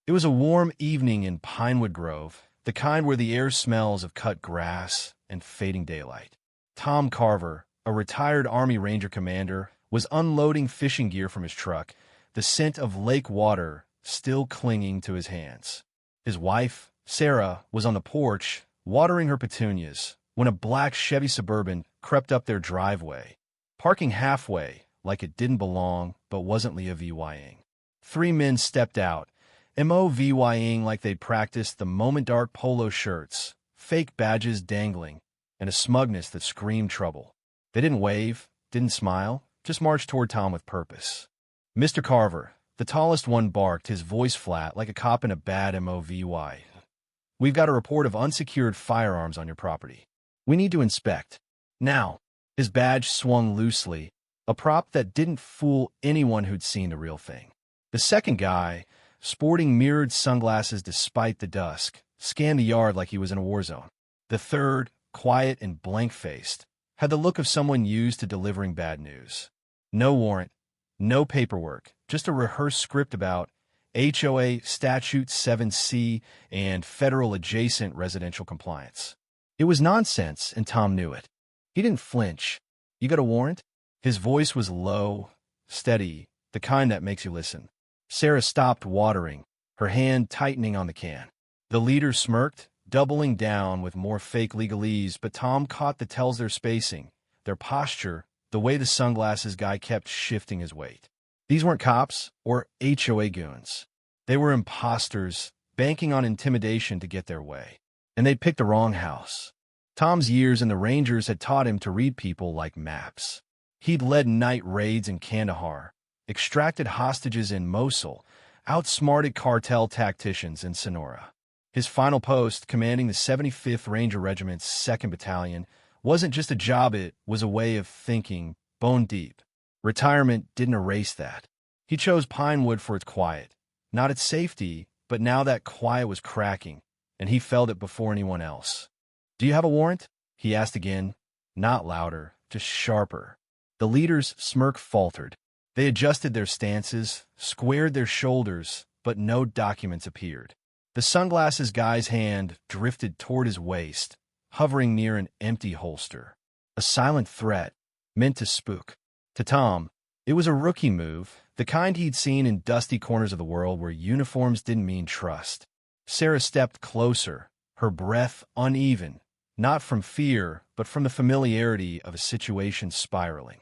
It was a warm evening in Pinewood Grove, the kind where the air smells of cut grass and fading daylight. Tom Carver, a retired Army Ranger commander, was unloading fishing gear from his truck, the scent of lake water still clinging to his hands. His wife, Sarah, was on the porch, watering her petunias, when a black Chevy Suburban crept up their driveway, parking halfway like it didn't belong but wasn't VYing. Three men stepped out, MOVYing like they'd practiced the moment dark polo shirts, fake badges dangling, and a smugness that screamed trouble. They didn't wave, didn't smile, just marched toward Tom with purpose. Mr. Carver, the tallest one, barked, his voice flat like a cop in a bad MOVY. "We've got a report of unsecured firearms on your property. We need to inspect. Now." His badge swung loosely, a prop that didn't fool anyone who'd seen the real thing. The second guy, sporting mirrored sunglasses despite the dusk, scanned the yard like he was in a war zone. The third, quiet and blank-faced, had the look of someone used to delivering bad news. No warrant, no paperwork, just a rehearsed script about HOA Statute 7C and federal adjacent residential compliance. It was nonsense, and Tom knew it. He didn't flinch. "You got a warrant?" His voice was low, steady, the kind that makes you listen. Sarah stopped watering, her hand tightening on the can. The leader smirked, doubling down with more fake legalese, but Tom caught the tells: their spacing, their posture, the way the sunglasses guy kept shifting his weight. These weren't cops or HOA goons. They were imposters, banking on intimidation to get their way. And they'd picked the wrong house. Tom's years in the Rangers had taught him to read people like maps. He'd led night raids in Kandahar, extracted hostages in Mosul, outsmarted cartel tacticians in Sonora. His final post, commanding the 75th Ranger Regiment's 2nd Battalion, wasn't just a job, it was a way of thinking, bone deep. Retirement didn't erase that. He chose Pinewood for its quiet, not its safety, but now that quiet was cracking, and he felt it before anyone else. "Do you have a warrant?" he asked again, not louder, just sharper. The leader's smirk faltered. They adjusted their stances, squared their shoulders, but no documents appeared. The sunglasses guy's hand drifted toward his waist, hovering near an empty holster. A silent threat, meant to spook. To Tom, it was a rookie move, the kind he'd seen in dusty corners of the world where uniforms didn't mean trust. Sarah stepped closer, her breath uneven, not from fear, but from the familiarity of a situation spiraling.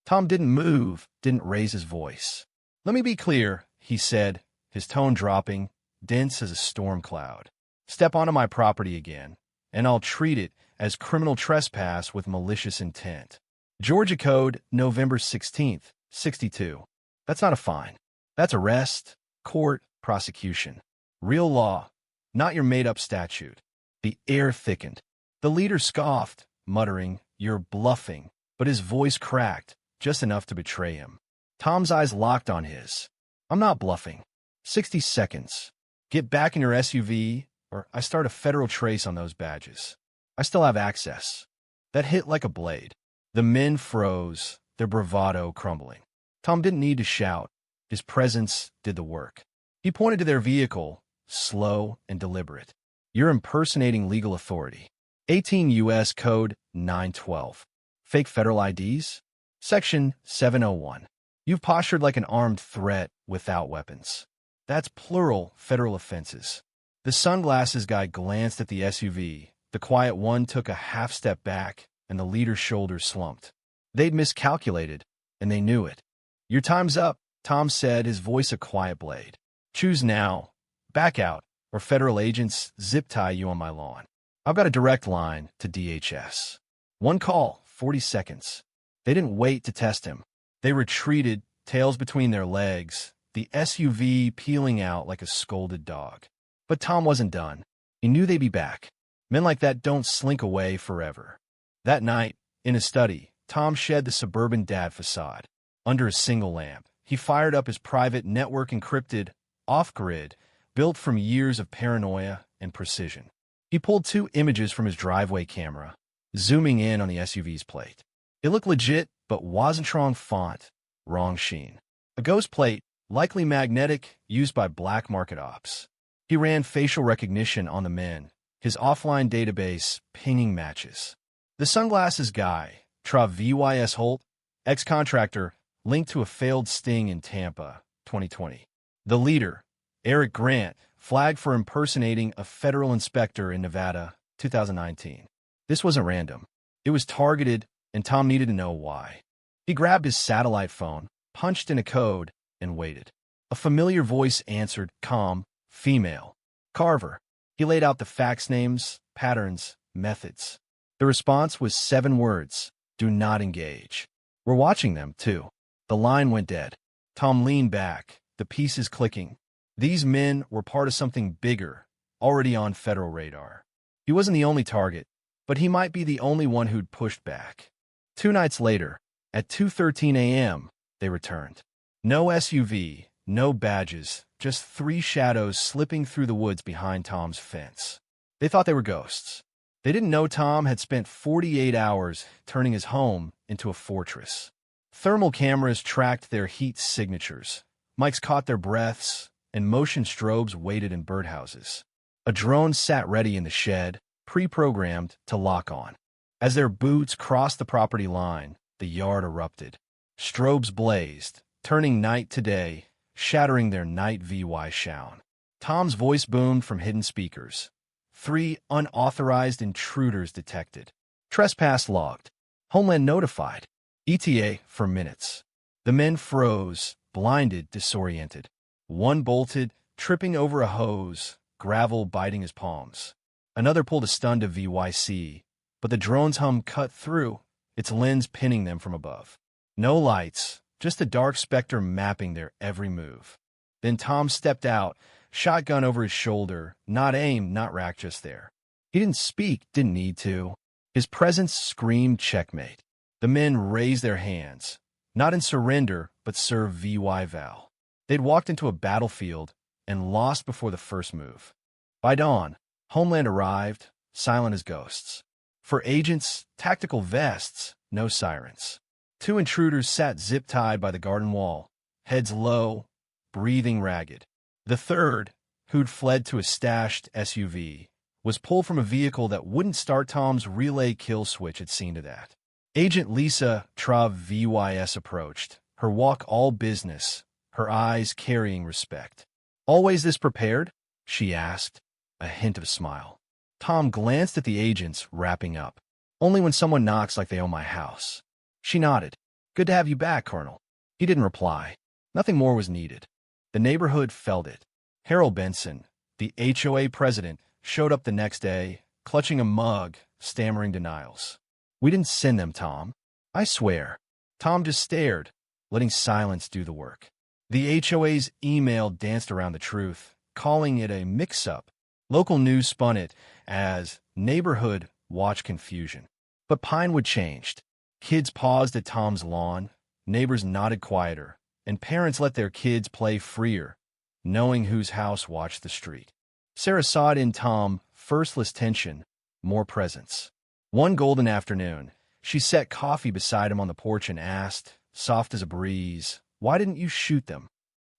Tom didn't move, didn't raise his voice. "Let me be clear," he said, his tone dropping, dense as a storm cloud. "Step onto my property again, and I'll treat it as criminal trespass with malicious intent. Georgia Code, November 16th, 62. That's not a fine. That's arrest, court, prosecution. Real law, not your made-up statute." The air thickened. The leader scoffed, muttering, "You're bluffing," but his voice cracked, just enough to betray him. Tom's eyes locked on his. "I'm not bluffing. 60 seconds. Get back in your SUV, or I start a federal trace on those badges. I still have access." That hit like a blade. The men froze, their bravado crumbling. Tom didn't need to shout. His presence did the work. He pointed to their vehicle, slow and deliberate. "You're impersonating legal authority. 18 U.S. Code 912. Fake federal IDs? Section 701. You've postured like an armed threat without weapons. That's plural federal offenses." The sunglasses guy glanced at the SUV. The quiet one took a half step back, and the leader's shoulders slumped. They'd miscalculated, and they knew it. "Your time's up," Tom said, his voice a quiet blade. "Choose now. Back out, or federal agents zip-tie you on my lawn. I've got a direct line to DHS. One call, 40 seconds. They didn't wait to test him. They retreated, tails between their legs, the SUV peeling out like a scolded dog. But Tom wasn't done. He knew they'd be back. Men like that don't slink away forever. That night, in his study, Tom shed the suburban dad facade. Under a single lamp, he fired up his private network-encrypted, off-grid, built from years of paranoia and precision. He pulled 2 images from his driveway camera, zooming in on the SUV's plate. It looked legit, but wasn't wrong font, wrong sheen. A ghost plate, likely magnetic, used by black market ops. He ran facial recognition on the men, his offline database pinging matches. The sunglasses guy, Travis Holt, ex-contractor, linked to a failed sting in Tampa, 2020. The leader, Eric Grant, flagged for impersonating a federal inspector in Nevada, 2019. This wasn't random. It was targeted, and Tom needed to know why. He grabbed his satellite phone, punched in a code, and waited. A familiar voice answered, calm, female. Carver. He laid out the fax names, patterns, methods. The response was 7 words. Do not engage. We're watching them, too. The line went dead. Tom leaned back, the pieces clicking. These men were part of something bigger, already on federal radar. He wasn't the only target, but he might be the only one who'd pushed back. 2 nights later, at 2:13 a.m., they returned. No SUV, no badges, just 3 shadows slipping through the woods behind Tom's fence. They thought they were ghosts. They didn't know Tom had spent 48 hours turning his home into a fortress. Thermal cameras tracked their heat signatures. Mics caught their breaths, and motion strobes waited in birdhouses. A drone sat ready in the shed, pre-programmed to lock on. As their boots crossed the property line, the yard erupted. Strobes blazed, turning night to day, shattering their night VY sound. Tom's voice boomed from hidden speakers. 3 unauthorized intruders detected. Trespass logged. Homeland notified. ETA for minutes. The men froze, blinded, disoriented. One bolted, tripping over a hose, gravel biting his palms. Another pulled a stun to VYC, but the drone's hum cut through, its lens pinning them from above. No lights, just a dark specter mapping their every move. Then Tom stepped out, shotgun over his shoulder, not aimed, not racked, just there. He didn't speak, didn't need to. His presence screamed checkmate. The men raised their hands, not in surrender, but serve VY Val. They'd walked into a battlefield and lost before the first move. By dawn, Homeland arrived, silent as ghosts. For agents, tactical vests, no sirens. 2 intruders sat zip-tied by the garden wall, heads low, breathing ragged. The third, who'd fled to a stashed SUV, was pulled from a vehicle that wouldn't start. Tom's relay kill switch had seen to that. Agent Lisa Travis approached, her walk all business, her eyes carrying respect. Always this prepared? She asked, a hint of a smile. Tom glanced at the agents, wrapping up. Only when someone knocks like they own my house. She nodded. Good to have you back, Colonel. He didn't reply. Nothing more was needed. The neighborhood felt it. Harold Benson, the HOA president, showed up the next day, clutching a mug, stammering denials. We didn't send them, Tom. I swear. Tom just stared, letting silence do the work. The HOA's email danced around the truth, calling it a mix-up. Local news spun it as neighborhood watch confusion. But Pinewood changed. Kids paused at Tom's lawn, neighbors nodded quieter, and parents let their kids play freer, knowing whose house watched the street. Sarah saw it in Tom, firstless tension, more presence. One golden afternoon, she set coffee beside him on the porch and asked, soft as a breeze, why didn't you shoot them?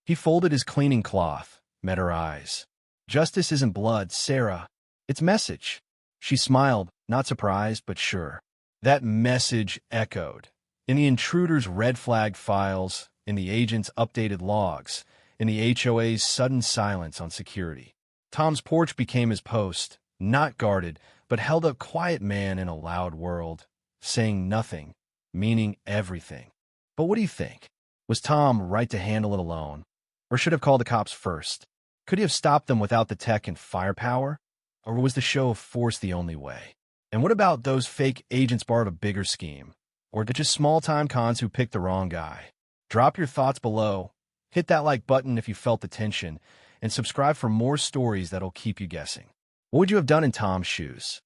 He folded his cleaning cloth, met her eyes. Justice isn't blood, Sarah. It's message. She smiled, not surprised, but sure. That message echoed. In the intruder's red flag files, in the agent's updated logs, in the HOA's sudden silence on security. Tom's porch became his post, not guarded, but held a quiet man in a loud world, saying nothing, meaning everything. But what do you think? Was Tom right to handle it alone? Or should have called the cops first? Could he have stopped them without the tech and firepower? Or was the show of force the only way? And what about those fake agents part of a bigger scheme? Or the just small-time cons who picked the wrong guy? Drop your thoughts below, hit that like button if you felt the tension, and subscribe for more stories that'll keep you guessing. What would you have done in Tom's shoes?